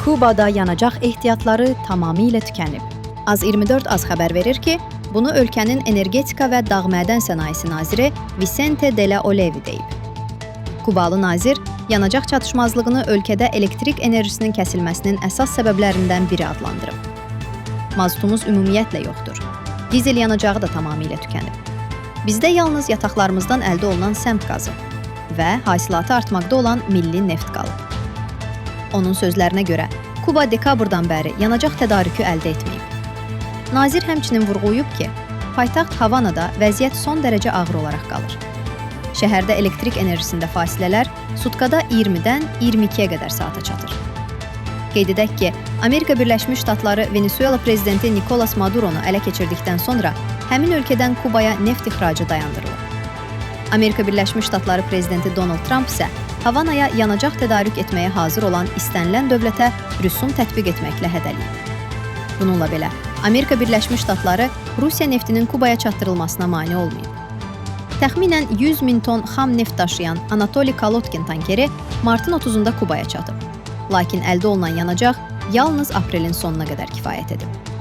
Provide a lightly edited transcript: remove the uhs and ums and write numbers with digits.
Kubada yanacaq ehtiyatları tamamilə tükənib. Az-24 xəbər verir ki, bunu ölkənin Energetika və Dağ Mədən Sənayesi naziri Vicente de la Olevi deyib. Kubalı nazir, yanacaq çatışmazlığını ölkədə elektrik enerjisinin kəsilməsinin əsas səbəblərindən biri adlandırıb. Mazutumuz ümumiyyətlə yoxdur. Dizel yanacağı da tamamilə tükənib. Bizdə yalnız yataqlarımızdan əldə olunan səmt qazı və hasilatı artmaqda olan milli neft qalıb. Onun sözlərinə görə, Kuba dekabrdan bəri yanacaq tədarükü əldə etməyib. Nazir həmçinin vurğulayıb ki, paytaxt Havanada vəziyyət son dərəcə ağır olaraq qalır. Şəhərdə elektrik enerjisində fasilələr sutkada 20-dən 22-yə qədər saata çatır. Qeyd edək ki, Amerika Birləşmiş Ştatları Venezuela prezidenti Nicolas Maduronu ələ keçirdikdən sonra həmin ölkədən Kubaya neft ixracı dayandırılıb. Amerika Birləşmiş Ştatları prezidenti Donald Trump isə Havanaya yanacaq tədarük etməyə hazır olan istənilən dövlətə rüsum tətbiq etməklə hədələyib. Bununla belə, Amerika Birləşmiş Ştatları Rusiya neftinin Kubaya çatdırılmasına mane olmayıb. Təxminən 100 min ton xam neft daşıyan Anatoli Kalotkin tankeri martın 30-da Kubaya çatıb. Lakin əldə olunan yanacaq yalnız aprelin sonuna qədər kifayət edib.